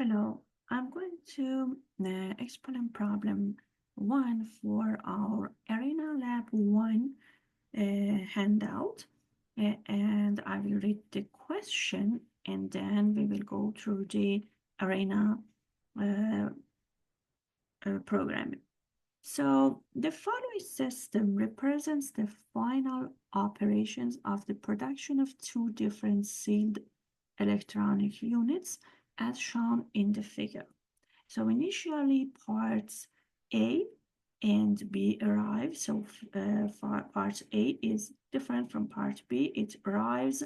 Hello, I'm going to explain problem 1 for our Arena Lab 1 handout. And I will read the question and then we will go through the Arena uh, programming. So the following system represents the final operations of the production of two different sealed electronic units as shown in the figure. So initially parts A and B arrive. So part A is different from part B. It arrives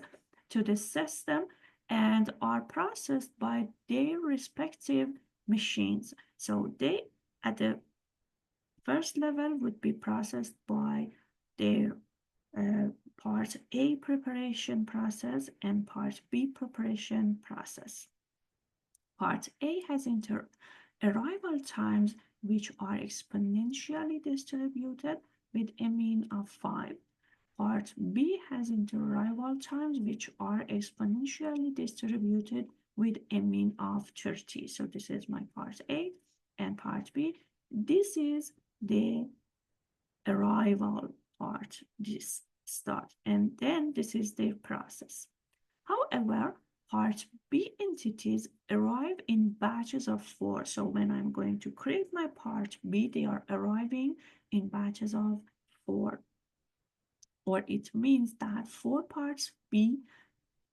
to the system and are processed by their respective machines. So they at the first level would be processed by their part A preparation process and part B preparation process. Part A has arrival times which are exponentially distributed with a mean of 5. Part B has arrival times which are exponentially distributed with a mean of 30. So this is my part A and part B. This is the arrival part, this start, and then this is the process. However, part B entities arrive in batches of 4. So when I'm going to create my part B, they are arriving in batches of 4. Or it means that 4 parts B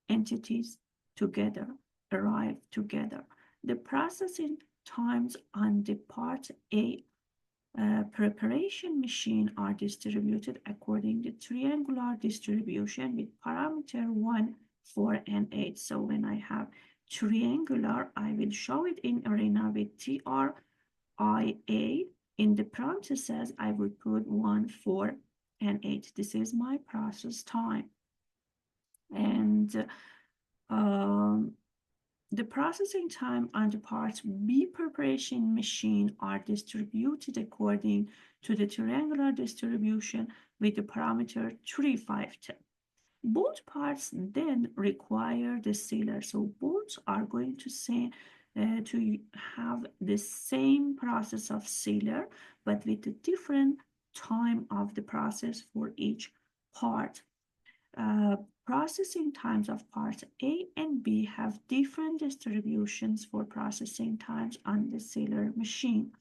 entities together arrive together. The processing times on the part A preparation machine are distributed according to triangular distribution with parameter 1, 4, and 8. So when I have triangular, I will show it in Arena with TRIA. In the parentheses, I will put 1, 4, and 8. This is my process time. And the processing time on the part B preparation machine are distributed according to the triangular distribution with the parameter 3, 5, 10. Both parts then require the sealer. So both are going to say to have the same process of sealer, but with a different time of the process for each part. Processing times of parts A and B have different distributions for processing times on the sealer machine.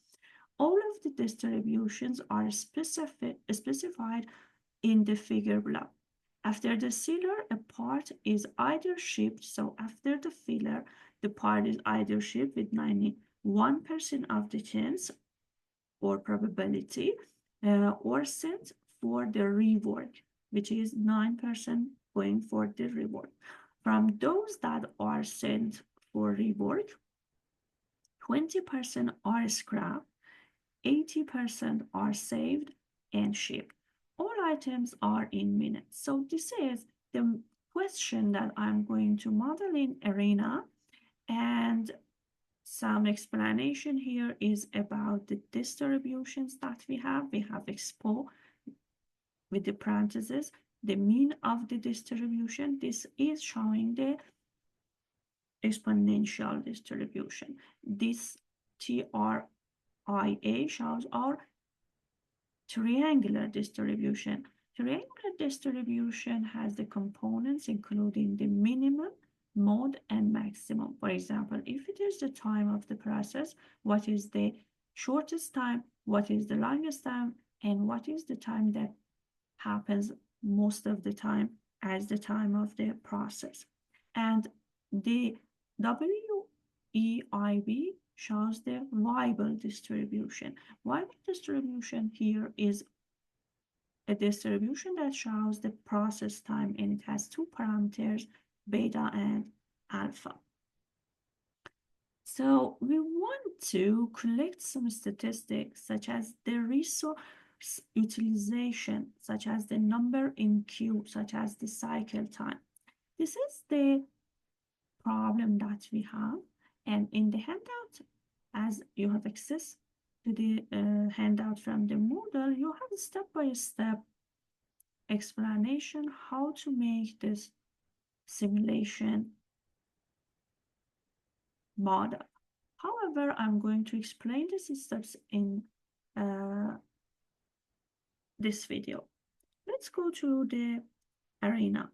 All of the distributions are specified in the figure below. After the sealer, a part is either shipped, so after the filler, the part is either shipped with 91% of the chance or probability, or sent for the rework, which is 9% going for the rework. From those that are sent for rework, 20% are scrapped, 80% are saved and shipped. All items are in minutes. So this is the question that I'm going to model in Arena, and some explanation here is about the distributions that we have. We have expo with the parentheses, the mean of the distribution. This is showing the exponential distribution. This TRIA shows our triangular distribution. Triangular distribution has the components including the minimum, mode, and maximum. For example, if it is the time of the process, what is the shortest time, what is the longest time, and what is the time that happens most of the time as the time of the process. And the WEIB shows the Weibull distribution. Weibull distribution here is a distribution that shows the process time, and it has two parameters, beta and alpha. So we want to collect some statistics such as the resource utilization, such as the number in queue, such as the cycle time. This is the problem that we have, and in the handout, as you have access to the handout from the Moodle, you have a step-by-step explanation how to make this simulation model. However, I'm going to explain these steps in this video. Let's go to the arena.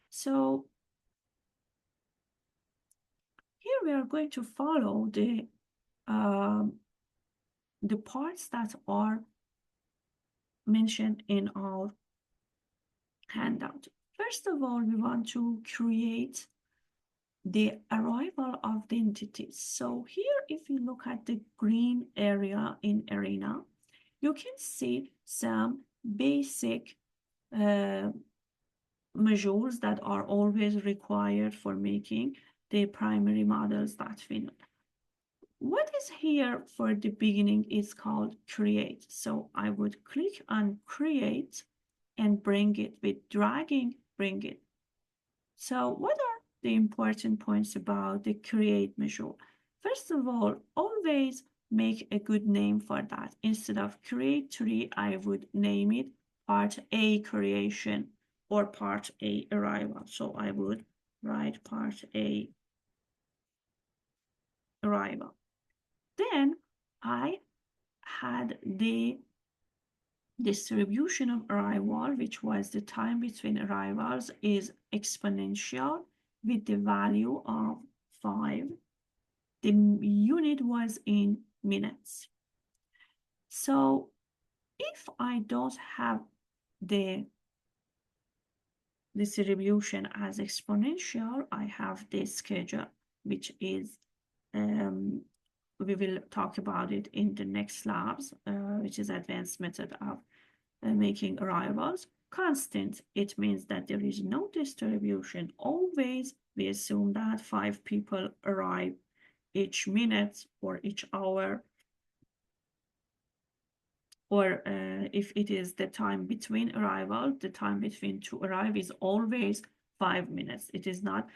So here we are going to follow the parts that are mentioned in our handout. First of all, we want to create the arrival of the entities. So here, if you look at the green area in arena, you can see some basic measures that are always required for making the primary models that we know. What is here for the beginning is called create. So I would click on create and bring it with dragging, bring it. So what are the important points about the create measure? First of all, always make a good name for that. Instead of create tree, I would name it part A creation or part A arrival. So I would write part A arrival. Then I had the distribution of arrival, which was the time between arrivals, is exponential with the value of 5. The unit was in minutes. So if I don't have the distribution as exponential, I have the schedule, which is we will talk about it in the next labs, which is advanced method of making arrivals. Constant, it means that there is no distribution. Always we assume that 5 people arrive each minute or each hour, or if it is the time between arrival, the time between to arrive is always 5 minutes. It is not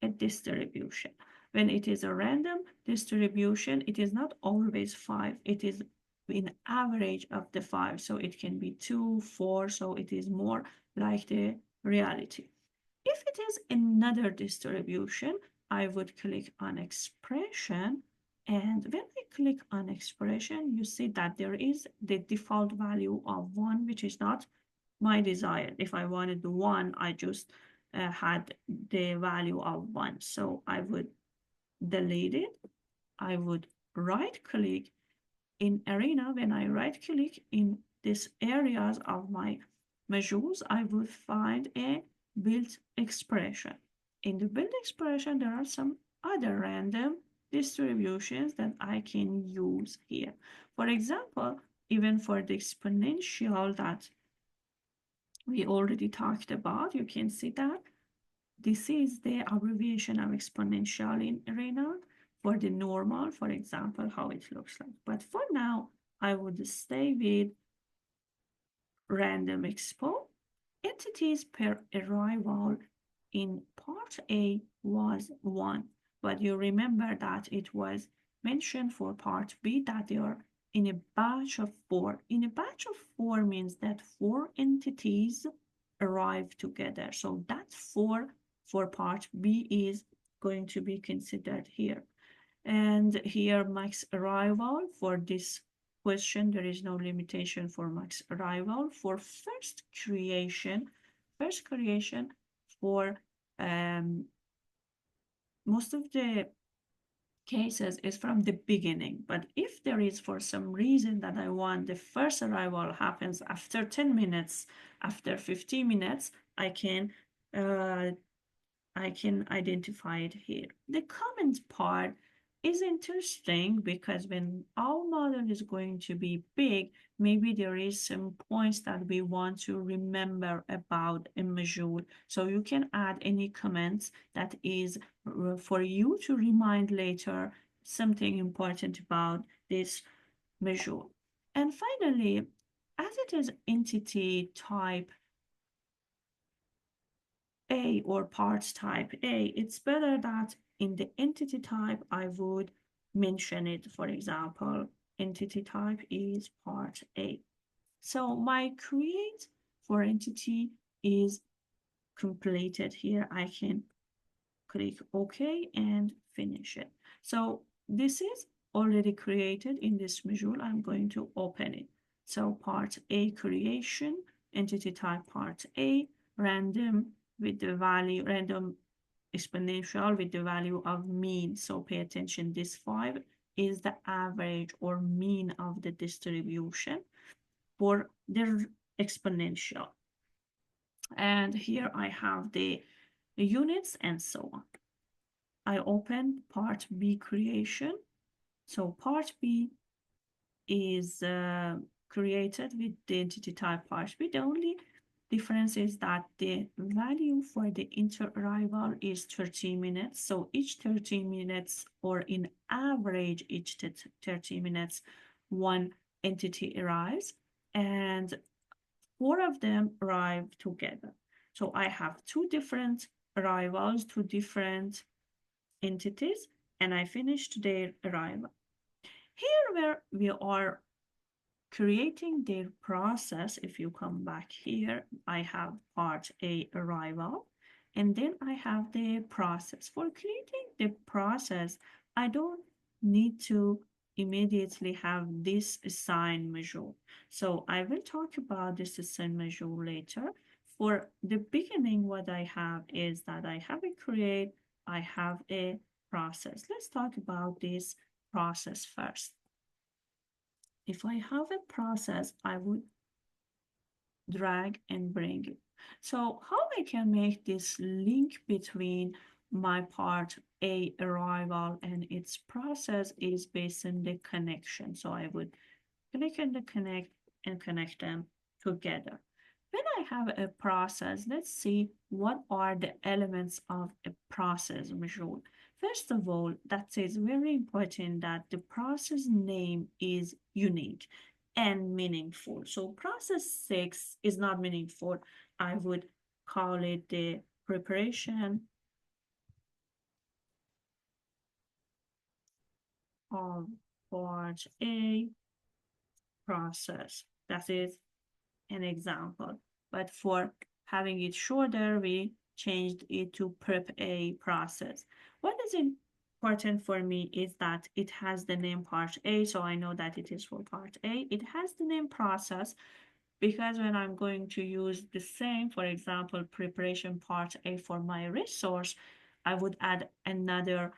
a distribution. When it is a random distribution, it is not always 5. It is in average of the 5. So it can be 2, 4. So it is more like the reality. If it is another distribution, I would click on expression. And when I click on expression, you see that there is the default value of 1, which is not my desire. If I wanted the 1, I just had the value of 1. So I would delete it. I would right click in arena. When I right click in these areas of my measures, I would find a build expression. In the build expression, there are some other random distributions that I can use here. For example, even for the exponential that we already talked about, you can see that this is the abbreviation of exponential in arena. For the normal, for example, how it looks like. But for now, I would stay with random expo. Entities per arrival in part A was 1, but you remember that it was mentioned for part B that they are in a batch of 4. In a batch of 4 means that 4 entities arrive together. So that 4 for part B is going to be considered here. And here max arrival for this question, there is no limitation for max arrival. For first creation for most of the cases is from the beginning. But if there is for some reason that I want the first arrival happens after 10 minutes, after 15 minutes, I can identify it here. The comment part is interesting because when our model is going to be big, maybe there is some points that we want to remember about a measure. So you can add any comments that is for you to remind later something important about this measure. And finally, as it is entity type A or parts type A, it's better that in the entity type, I would mention it. For example, entity type is part A. So my create for entity is completed here. I can click OK and finish it. So this is already created in this module. I'm going to open it. So part A, creation, entity type part A, random with the value, random exponential with the value of mean. So pay attention, this 5 is the average or mean of the distribution for the exponential. And here I have the units and so on. I open part B, creation. So part B is created with the entity type part B. The only difference is that the value for the inter-arrival is 30 minutes. So each 30 minutes, or in average each 30 minutes, one entity arrives, and 4 of them arrive together. So I have 2 different arrivals, 2 different entities, and I finished their arrival. Here where we are creating their process, if you come back here, I have part A, arrival, and then I have the process. For creating the process, I don't need to immediately have this assign module. So I will talk about this assign module later. For the beginning, what I have is that I have a create, I have a process. Let's talk about this process first. If I have a process, I would drag and bring it. So how I can make this link between my part A, arrival, and its process is based on the connection. So I would click on the connect and connect them together. When I have a process, let's see what are the elements of a process module. First of all, that is very important that the process name is unique and meaningful. So process 6 is not meaningful. I would call it the preparation of part A process. That is an example. But for having it shorter, we changed it to prep A process. What is important for me is that it has the name part A, so I know that it is for part A. It has the name process because when I'm going to use the same, for example, preparation part A for my resource, I would add another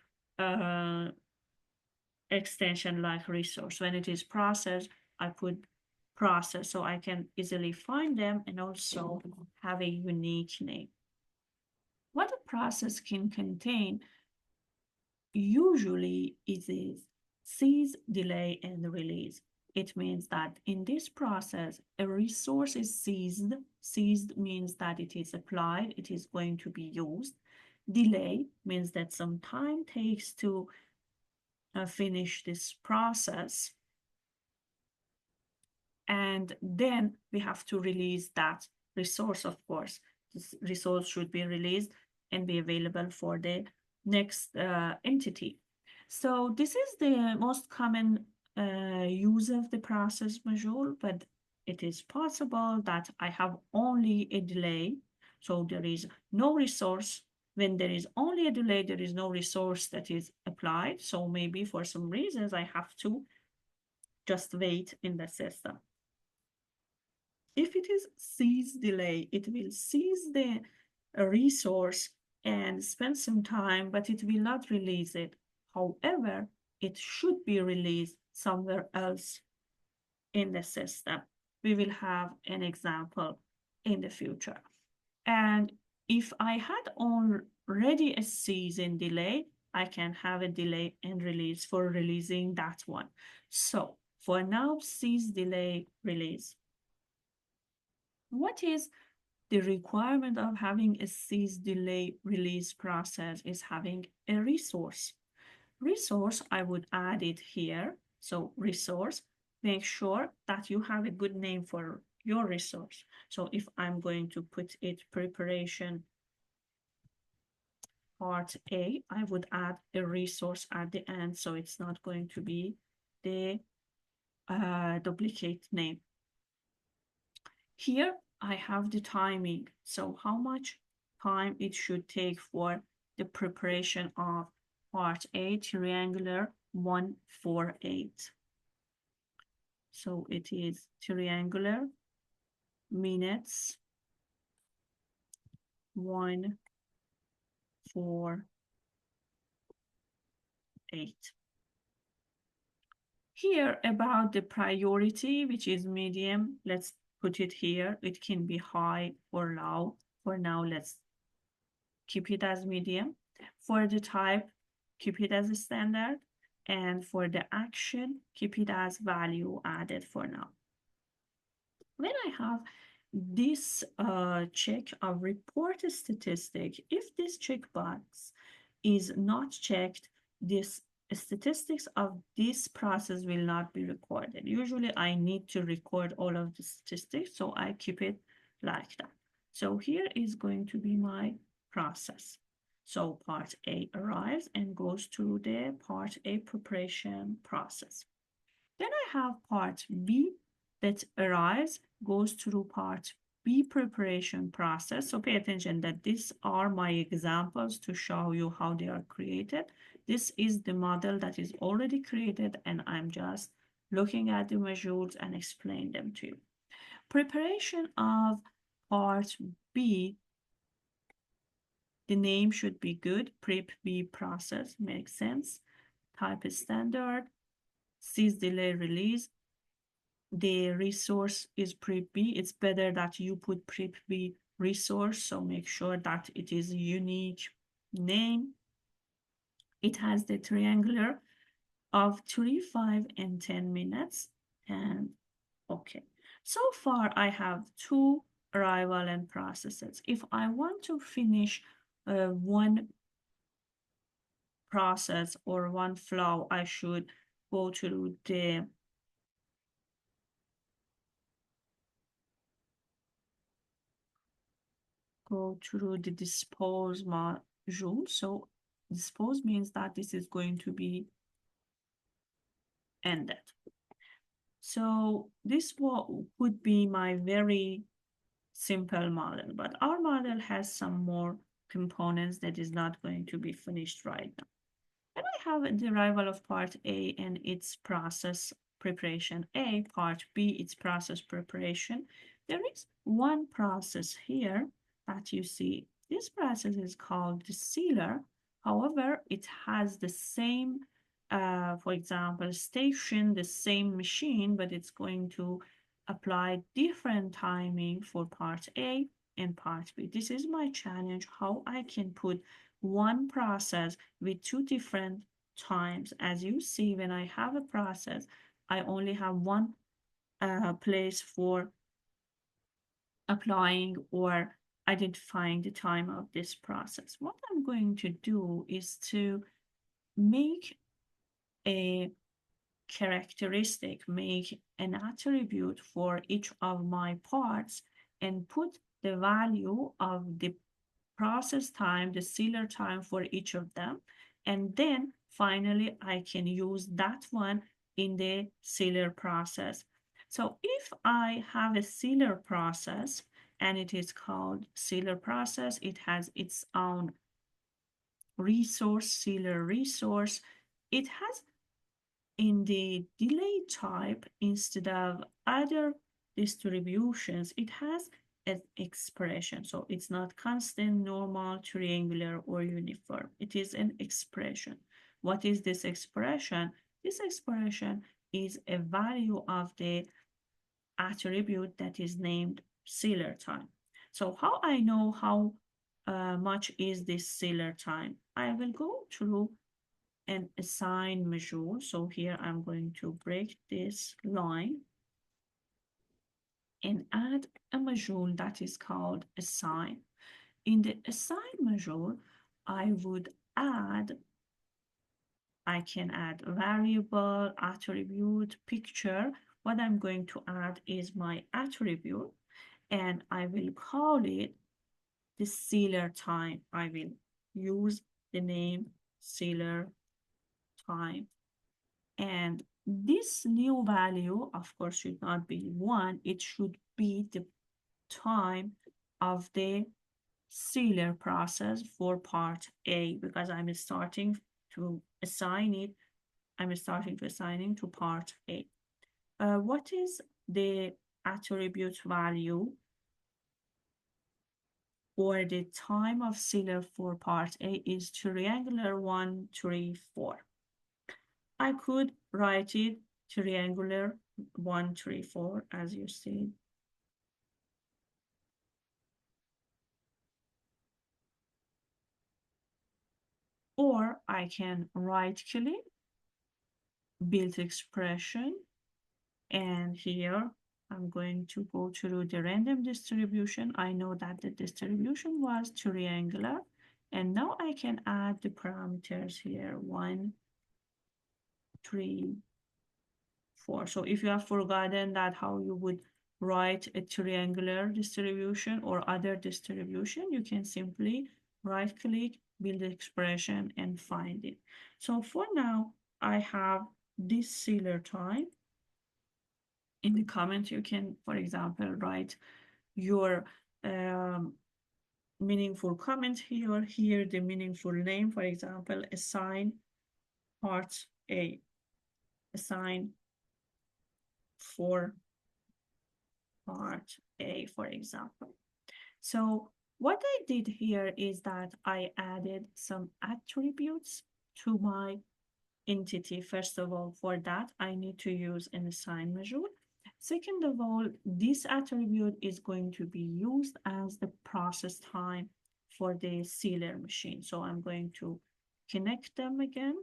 extension like resource. When it is process, I put process so I can easily find them and also have a unique name. What a process can contain usually is seize, delay, and release. It means that in this process, a resource is seized. Seized means that it is applied, it is going to be used. Delay means that some time takes to finish this process. And then we have to release that resource, of course. This resource should be released and be available for the next entity. So this is the most common use of the process module, but it is possible that I have only a delay. So there is no resource. When there is only a delay, there is no resource that is applied. So maybe for some reasons, I have to just wait in the system. If it is seize delay, it will seize the resource and spend some time, but it will not release it. However, it should be released somewhere else in the system. We will have an example in the future. And if I had already a season delay, I can have a delay and release for releasing that one. So for now, seize delay release. What is the requirement of having a seize delay release process is having a resource. Resource, I would add it here. So resource, make sure that you have a good name for your resource. So if I'm going to put it preparation part A, I would add a resource at the end. So it's not going to be the duplicate name. Here I have the timing. So how much time it should take for the preparation of part A, triangular 148. So it is triangular minutes 148. Here about the priority, which is medium, let's put it here. It can be high or low. For now, let's keep it as medium. For the type, keep it as a standard. And for the action, keep it as value added for now. When I have this check of report statistic, if this checkbox is not checked, this statistics of this process will not be recorded. Usually I need to record all of the statistics, so I keep it like that. So here is going to be my process. So part A arrives and goes through the part A preparation process. Then I have part B that arrives, goes through part B preparation process. So pay attention that these are my examples to show you how they are created. This is the model that is already created, and I'm just looking at the modules and explain them to you. Preparation of part B, the name should be good. Prep B process makes sense. Type is standard. Seize delay release. The resource is prep B. It's better that you put prep B resource, so make sure that it is a unique name. It has the triangular of 3, 5, and 10 minutes. And okay, so far I have 2 arrival and processes. If I want to finish one process or one flow, I should go to the dispose module. So dispose means that this is going to be ended. So this would be my very simple model, but our model has some more components that is not going to be finished right now. Then I have the arrival of part A and its process preparation A, part B, its process preparation. There is one process here that you see. This process is called the sealer. However, it has the same, for example, station, the same machine, but it's going to apply different timing for part A and part B. This is my challenge, how I can put one process with 2 different times. As you see, when I have a process, I only have one place for applying or identifying the time of this process. What I'm going to do is to make a characteristic, make an attribute for each of my parts and put the value of the process time, the sealer time for each of them. And then finally, I can use that one in the sealer process. So if I have a sealer process and it is called sealer process, it has its own resource, sealer resource. It has in the delay type, instead of other distributions, it has an expression. So it's not constant, normal, triangular, or uniform. It is an expression. What is this expression? This expression is a value of the attribute that is named sealer time. So how I know how much is this sealer time? I will go through and assign module. So here I'm going to break this line and add a module that is called assign. In the assign module, I can add variable, attribute, picture. What I'm going to add is my attribute, and I will call it the sealer time. I will use the name sealer time. And this new value, of course, should not be 1. It should be the time of the sealer process for part A, because I'm starting to assign it. I'm starting to assigning to part A. What is the attribute value or the time of sealer for part A is triangular 1, 3, 4. I could write it triangular 1, 3, 4 as you see. Or I can right click, build expression, and here I'm going to go through the random distribution. I know that the distribution was triangular, and now I can add the parameters here 1, 3, 4. So if you have forgotten that how you would write a triangular distribution or other distribution, you can simply right click, build expression, and find it. So for now, I have this sealer time. In the comment, you can, for example, write your meaningful comment here. Here, the meaningful name, for example, assign part A, assign for part A, for example. So what I did here is that I added some attributes to my entity. First of all, for that, I need to use an assign measure. Second of all, this attribute is going to be used as the process time for the sealer machine. So I'm going to connect them again.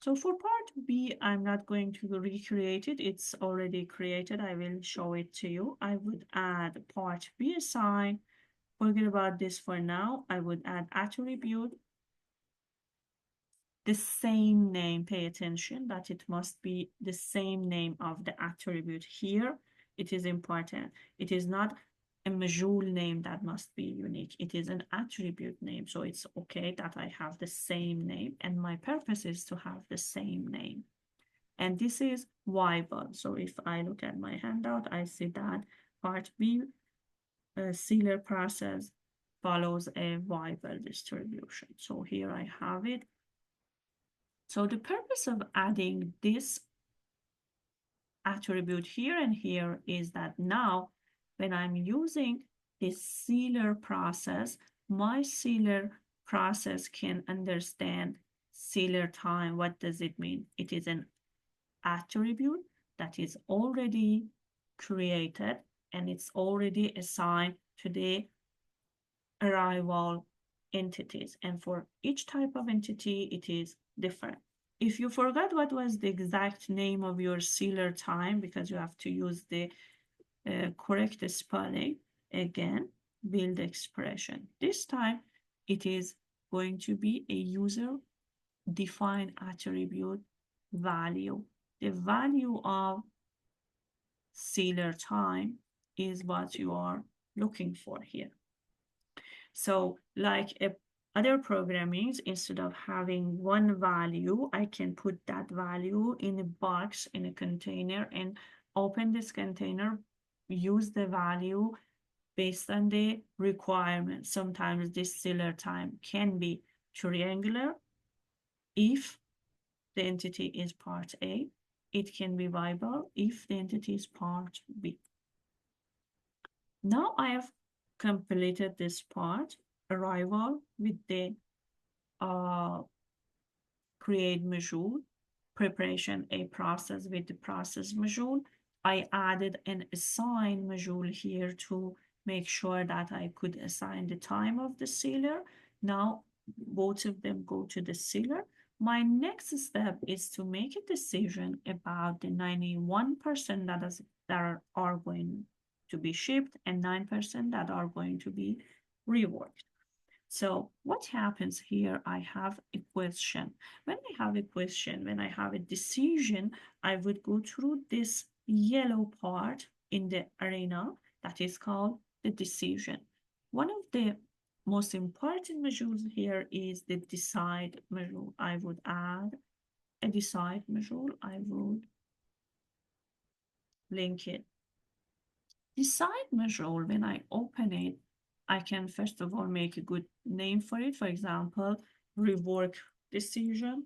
So for part B, I'm not going to recreate it. It's already created. I will show it to you. I would add part B assign. Forget about this for now. I would add attribute, the same name. Pay attention that it must be the same name of the attribute here. It is important. It is not a module name that must be unique. It is an attribute name. So it's okay that I have the same name, and my purpose is to have the same name. And this is while. So if I look at my handout, I see that part B sealer process follows a while distribution. So here I have it. So the purpose of adding this attribute here and here is that now when I'm using this sealer process, my sealer process can understand sealer time. What does it mean? It is an attribute that is already created and it's already assigned to the arrival entities. And for each type of entity, it is different. If you forgot what was the exact name of your sealer time, because you have to use the correct spelling, again, build expression. This time, it is going to be a user-defined attribute value. The value of sealer time is what you are looking for here. So like other programmings, instead of having one value, I can put that value in a box, in a container, and open this container, use the value based on the requirements. Sometimes this sealer time can be triangular if the entity is part A. It can be viable if the entity is part B. Now I have completed this part, arrival with the create module, preparation a process with the process module. I added an assign module here to make sure that I could assign the time of the sealer. Now both of them go to the sealer. My next step is to make a decision about the 91% that are going to be shipped and 9% that are going to be reworked. So what happens here? I have a question. When I have a question, when I have a decision, I would go through this yellow part in the arena that is called the decision. One of the most important modules here is the decide module. I would add a decide module. I would link it. Decide module, when I open it, I can first of all make a good name for it. For example, rework decision,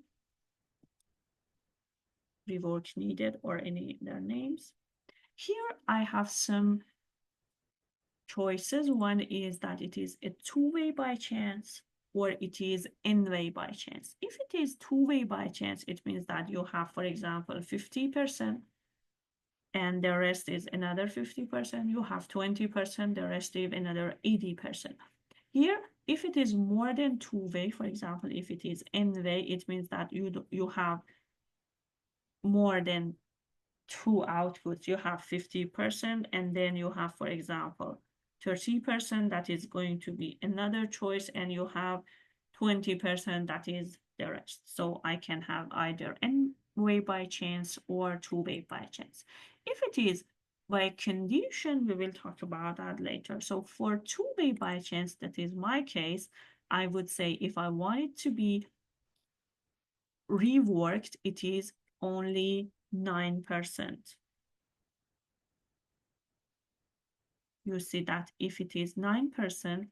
rework needed, or any other names. Here I have some choices. One is that it is a two-way by chance, or it is n-way by chance. If it is two-way by chance, it means that you have, for example, 50%, and the rest is another 50%. You have 20%, the rest is another 80%. Here, if it is more than two-way, for example, if it is n-way, it means that you have more than two outputs. You have 50%, and then you have, for example, 30%, that is going to be another choice, and you have 20% that is the rest. So I can have either n-way by chance or two-way by chance. If it is by condition, we will talk about that later. So for two-way by chance, that is my case, I would say if I want it to be reworked, it is only 9%. You see that if it is 9%,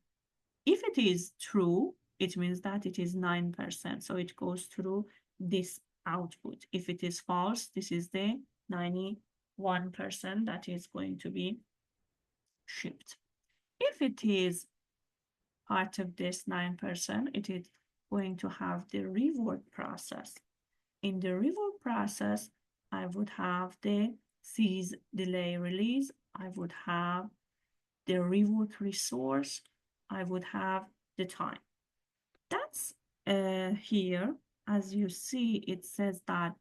if it is true, it means that it is 9%. So it goes through this output. If it is false, this is the 91% that is going to be shipped. If it is part of this 9%, it is going to have the rework process. In the rework process, I would have the seize, delay, release. I would have the rework resource. I would have the time. That's here. As you see, it says that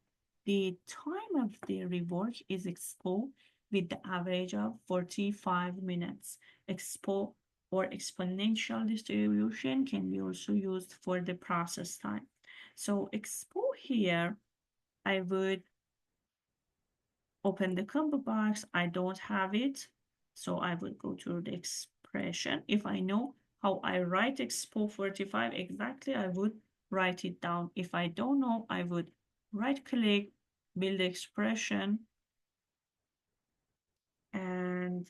the time of the rework is expo with the average of 45 minutes. Expo or exponential distribution can be also used for the process time. So expo here, I would open the combo box. I don't have it, so I would go to the expression. If I know how I write expo 45 exactly, I would write it down. If I don't know, I would right click, build expression, and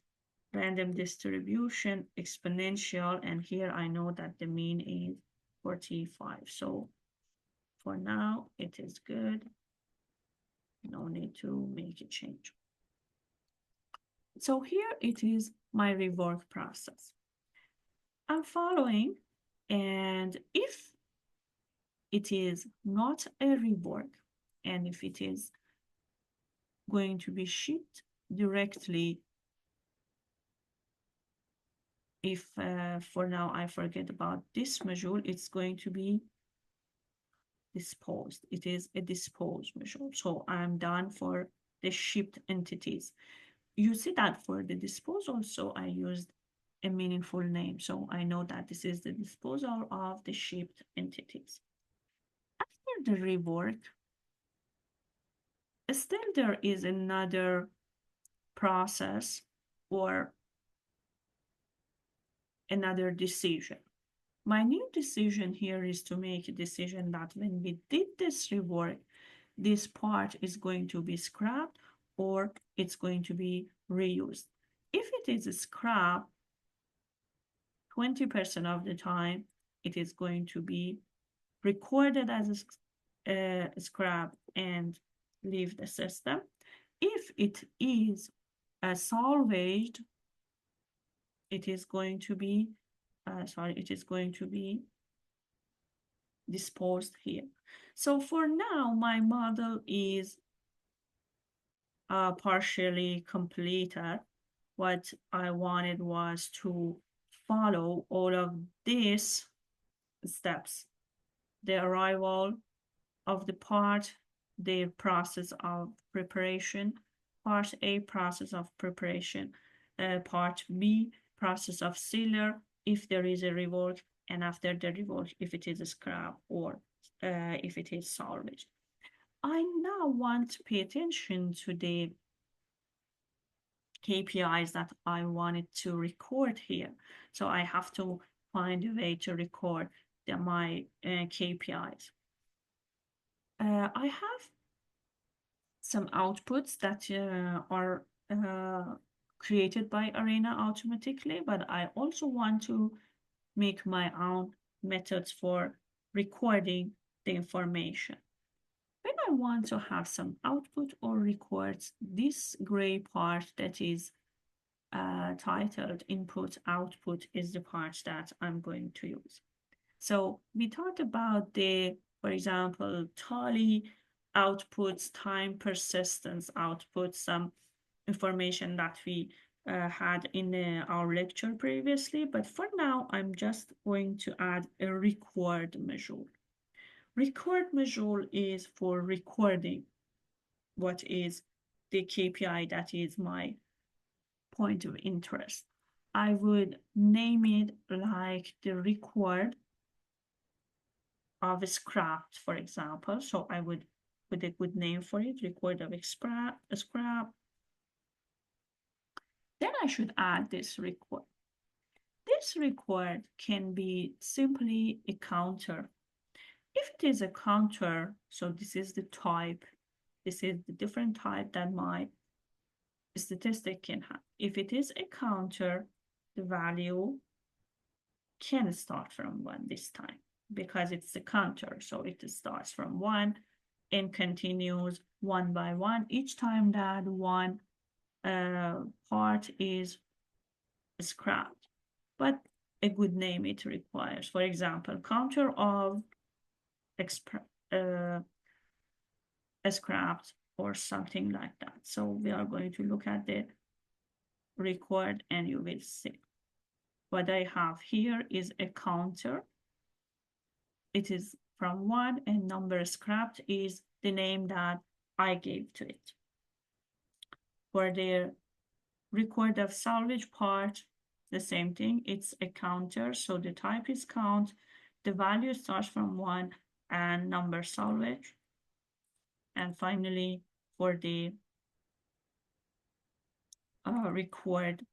random distribution, exponential, and here I know that the mean is 45. So for now, it is good. No need to make a change. So here it is my rework process. I'm following, and if it is not a rework, and if it is going to be shipped directly, if for now I forget about this module, it's going to be disposed. It is a disposed module. So I'm done for the shipped entities. You see that for the disposal, so I used a meaningful name. So I know that this is the disposal of the shipped entities. After the rework, still there is another process or another decision. My new decision here is to make a decision that when we did this rework, this part is going to be scrapped or it's going to be reused. If it is scrapped, 20% of the time, it is going to be recorded as a scrap and leave the system. If it is salvaged, it is going to be disposed here. So for now, my model is partially completed. What I wanted was to follow all of these steps: the arrival of the part, the process of preparation, part A, process of preparation, part B, process of sealer, if there is a rework, and after the rework, if it is a scrap or if it is salvaged. I now want to pay attention to the KPIs that I wanted to record here. So I have to find a way to record my KPIs. I have some outputs that are created by Arena automatically, but I also want to make my own methods for recording the information. When I want to have some output or records, this gray part that is titled input output is the part that I'm going to use. So we talked about the, for example, tally outputs, time persistence outputs, some information that we had in our lecture previously. But for now, I'm just going to add a record module. Record module is for recording what is the KPI that is my point of interest. I would name it like the record of a scrap, for example. So I would put a good name for it, record of a scrap. Then I should add this record. This record can be simply a counter. If it is a counter, so this is the type, this is the different type that my statistic can have. If it is a counter, the value can start from 1 this time because it's a counter. So it starts from 1 and continues 1 by 1 each time that one part is scrapped. But a good name it requires. For example, counter of scrapped or something like that. So we are going to look at the record and you will see. What I have here is a counter. It is from 1 and number scrapped is the name that I gave to it. For the record of salvage part, the same thing. It's a counter, so the type is count. The value starts from 1 and number salvage. And finally, for the record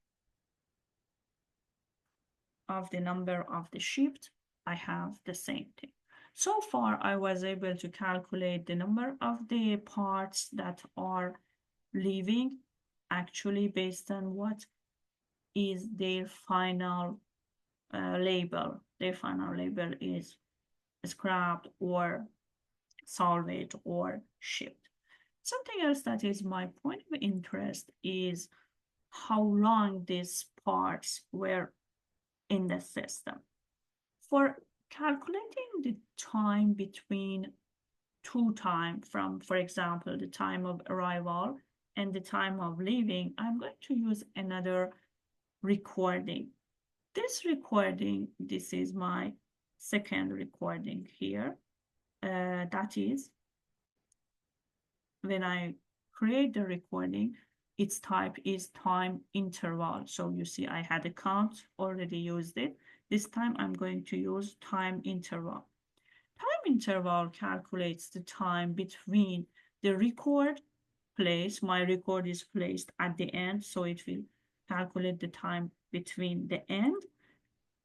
of the number of the shipped, I have the same thing. So far, I was able to calculate the number of the parts that are leaving actually based on what is their final label. Their final label is scrapped or salvaged or shipped. Something else that is my point of interest is how long these parts were in the system. For calculating the time between two times from, for example, the time of arrival and the time of leaving, I'm going to use another recording. This recording, this is my second recording here. That is, when I create the recording, its type is time interval. So you see I had a count, already used it. This time I'm going to use time interval. Time interval calculates the time between the record place. My record is placed at the end, so it will calculate the time between the end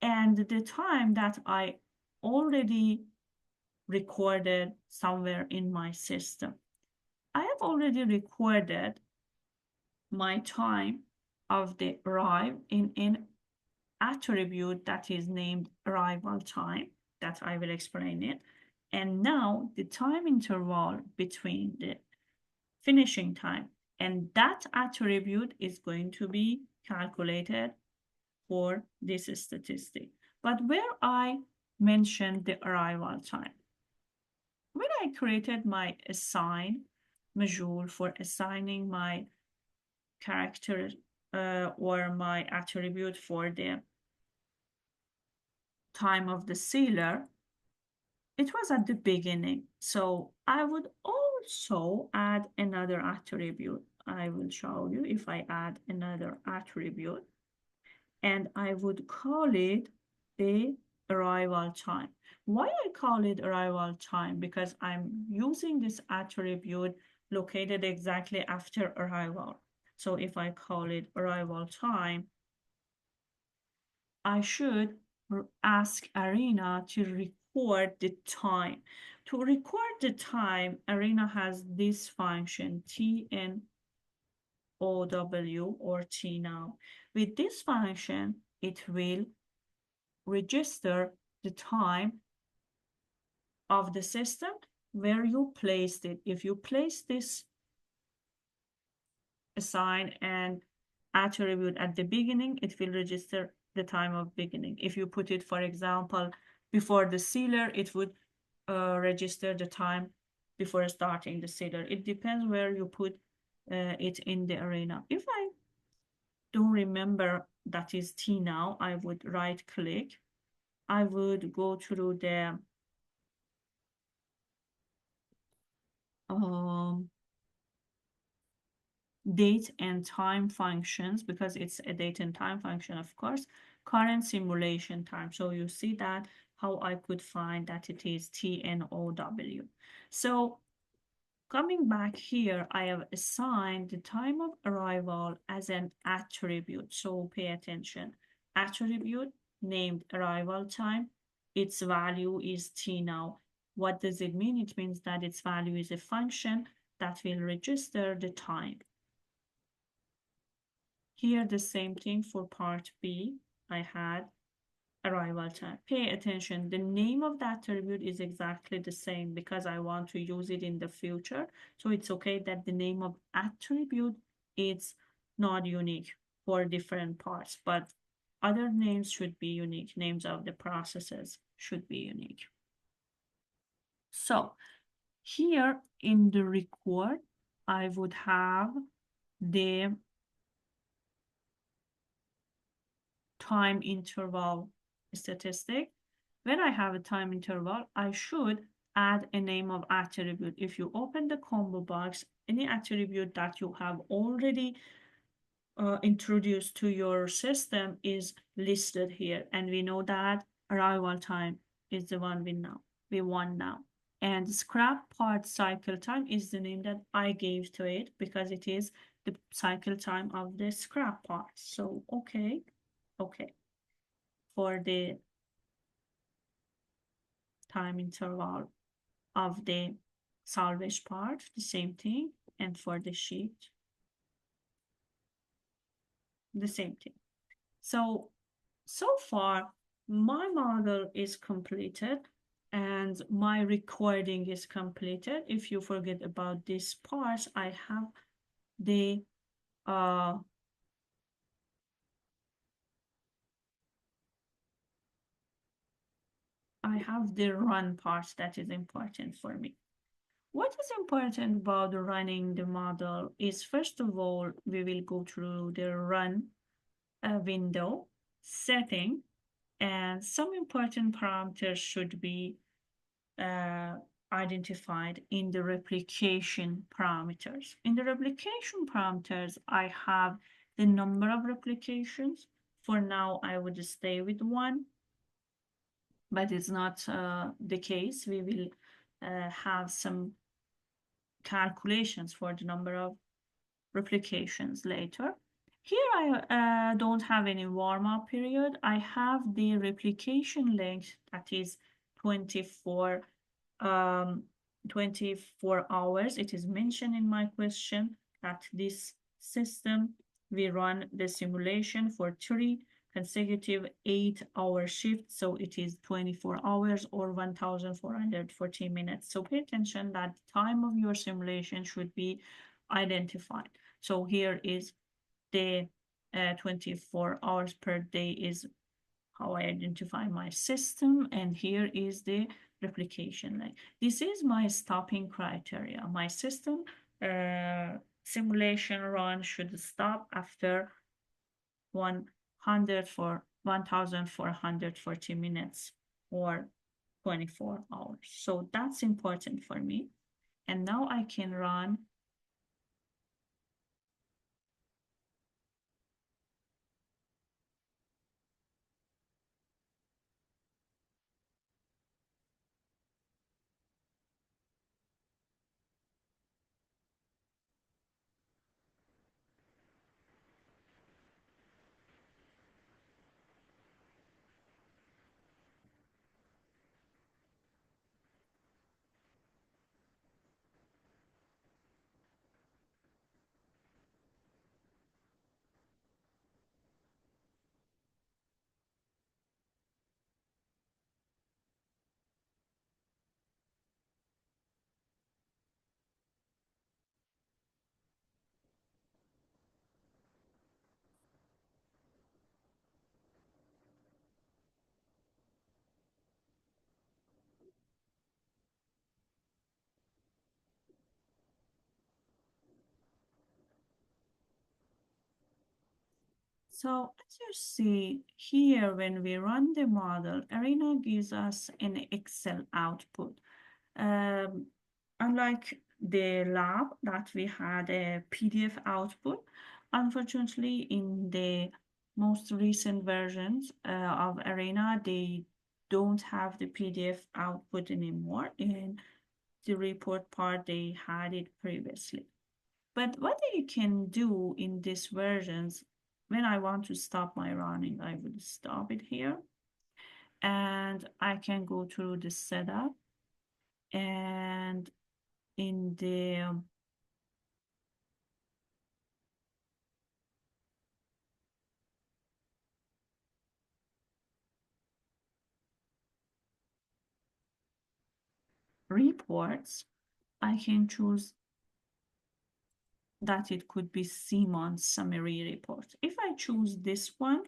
and the time that I already recorded somewhere in my system. I have already recorded my time of the arrive in an attribute that is named arrival time, that I will explain it. And now the time interval between the finishing time and that attribute is going to be calculated for this statistic. But where I mentioned the arrival time, when I created my assign module for assigning my character or my attribute for the time of the sealer, it was at the beginning. So I would also add another attribute. I will show you if I add another attribute and I would call it the arrival time. Why I call it arrival time? Because I'm using this attribute located exactly after arrival. So if I call it arrival time, I should ask Arena to record the time. To record the time, Arena has this function, TNO OW or T now. With this function, it will register the time of the system where you placed it. If you place this assign and attribute at the beginning, it will register the time of beginning. If you put it, for example, before the sealer, it would register the time before starting the sealer. It depends where you put it in the arena. If I don't remember that is T now, I would right click. I would go through the um, date and time functions, because it's a date and time function, of course, current simulation time. So you see that how I could find that it is TNOW. So coming back here, I have assigned the time of arrival as an attribute. So pay attention. Attribute named arrival time. Its value is T now. What does it mean? It means that its value is a function that will register the time. Here, the same thing for part B. I had arrival time. Pay attention. The name of that attribute is exactly the same because I want to use it in the future. So it's okay that the name of attribute is not unique for different parts, but other names should be unique. Names of the processes should be unique. So here in the record, I would have the time interval statistic. When I have a time interval, I should add a name of attribute. If you open the combo box, any attribute that you have already introduced to your system is listed here. And we know that arrival time is the one we want now. And scrap part cycle time is the name that I gave to it because it is the cycle time of the scrap part. So, okay. For the time interval of the salvage part, the same thing, and for the sheet, the same thing. So far, my model is completed and my recording is completed. If you forget about this part, I have the run part that is important for me. What is important about running the model is, first of all, we will go through the run window setting, and some important parameters should be uh, identified in the replication parameters. In the replication parameters, I have the number of replications. For now, I would stay with one, but it's not the case. We will have some calculations for the number of replications later. Here I don't have any warm-up period. I have the replication length that is 24 um, 24 hours. It is mentioned in my question that this system, we run the simulation for 3 consecutive 8-hour shifts. So it is 24 hours or 1,440 minutes. So pay attention that the time of your simulation should be identified. So here is the 24 hours per day is how I identify my system, and here is the replication line. This is my stopping criteria. My system simulation run should stop after 1,440 minutes or 24 hours. So that's important for me. And now I can run So as you see here, when we run the model, Arena gives us an Excel output. Um, Unlike the lab that we had a PDF output, unfortunately, in the most recent versions of Arena, they don't have the PDF output anymore. In the report part, they had it previously. But what you can do in these versions, when I want to stop my running, I will stop it here and I can go through the setup, and in the reports, I can choose that it could be CMON summary report. If I choose this one,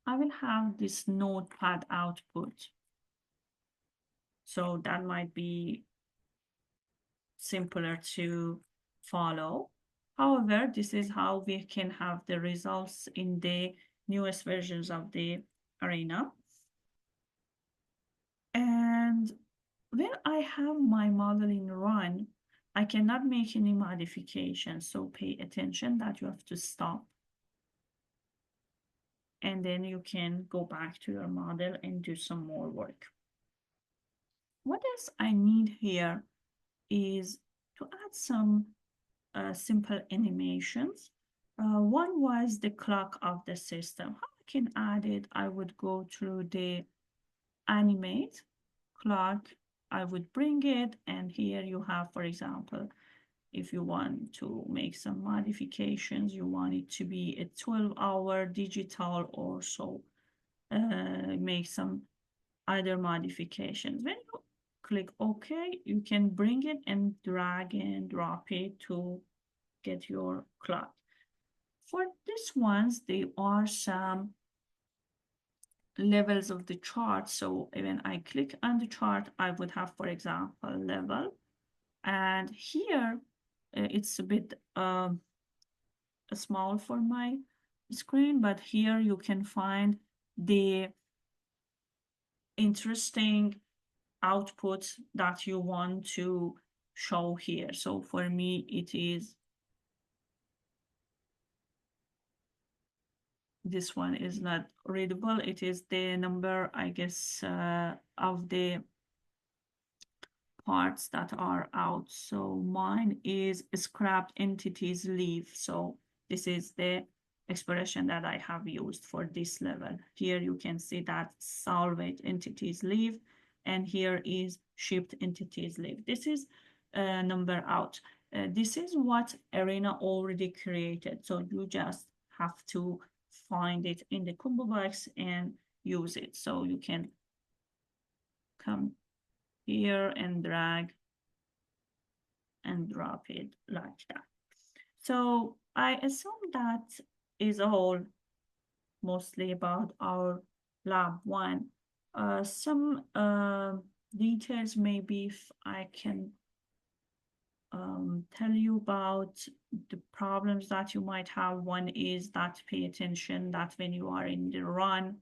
I will have this notepad output. So that might be simpler to follow. However, this is how we can have the results in the newest versions of the Arena. And when I have my modeling run, I cannot make any modifications. So pay attention that you have to stop. And then you can go back to your model and do some more work. What else I need here is to add some simple animations. One was the clock of the system. How I can add it? I would go through the animate clock. I would bring it, and here you have, for example, if you want to make some modifications, you want it to be a 12-hour digital or so, make some other modifications. When you click OK, you can bring it and drag and drop it to get your clock. For these ones, there are some levels of the chart. So when I click on the chart, I would have, for example, level. And here, it's a bit small for my screen, but here you can find the interesting outputs that you want to show here. So for me, it is this one is not readable. It is the number, I guess, of the parts that are out. So mine is scrapped entities leave. So this is the expression that I have used for this level. Here you can see that salvage entities leave, and here is shipped entities leave. This is number out. This is what Arena already created. So you just have to find it in the combo box and use it. So you can come here and drag and drop it like that. So I assume that is all mostly about our lab one. Some details maybe if I can tell you about the problems that you might have. One is that pay attention that when you are in the run,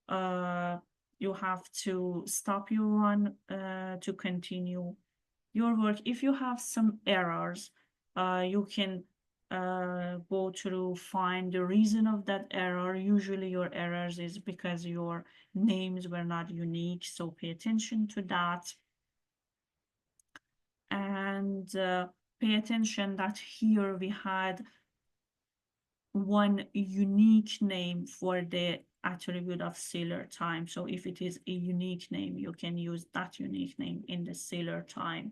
uh, you have to stop your run to continue your work. If you have some errors, you can go through find the reason of that error. Usually your errors is because your names were not unique, so pay attention to that. And pay attention that here we had one unique name for the attribute of sailor time. So if it is a unique name, you can use that unique name in the sailor time.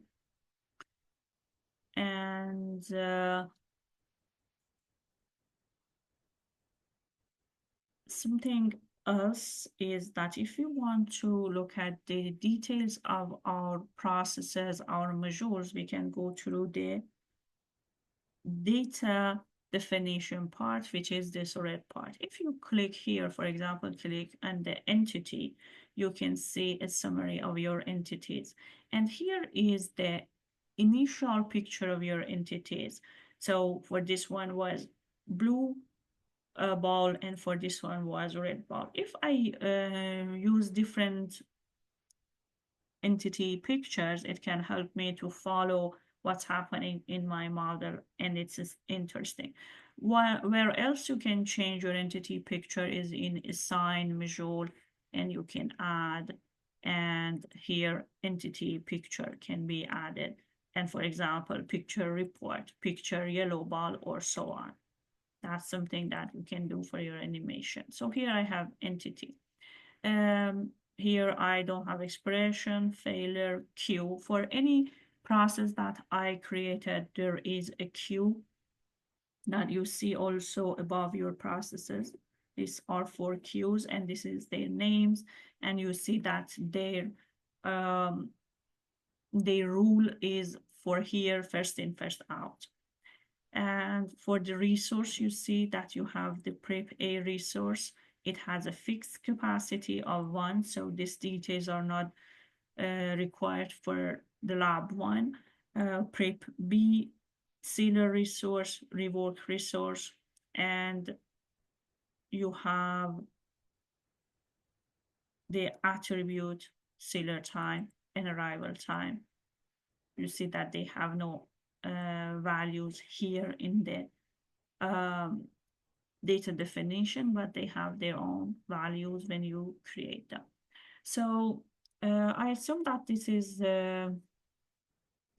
And something else is that if you want to look at the details of our processes, our modules, we can go through the data definition part, which is this red part. If you click here, for example, click on the entity, you can see a summary of your entities. And here is the initial picture of your entities. So for this one was blue ball, and for this one was red ball. If I use different entity pictures, it can help me to follow what's happening in my model, and it's interesting. Where else you can change your entity picture is in assign module, and you can add, and here entity picture can be added, and for example picture report, picture yellow ball, or so on. That's something that you can do for your animation. So here I have entity. Here I don't have expression, failure, queue. For any process that I created, there is a queue that you see also above your processes. These are 4 queues, and this is their names, and you see that their rule is for here, first in, first out. And for the resource, you see that you have the prep A resource. It has a fixed capacity of 1, so these details are not required for the lab 1. Prep B, sealer resource, rework resource, and you have the attribute sealer time and arrival time. You see that they have no values here in the data definition, but they have their own values when you create them. So I assume that this is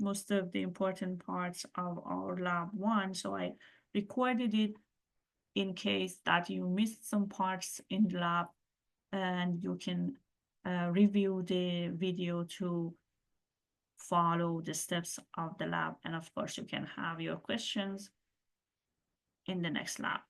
most of the important parts of our lab 1. So I recorded it in case that you missed some parts in the lab, and you can review the video to follow the steps of the lab. And of course, you can have your questions in the next lab.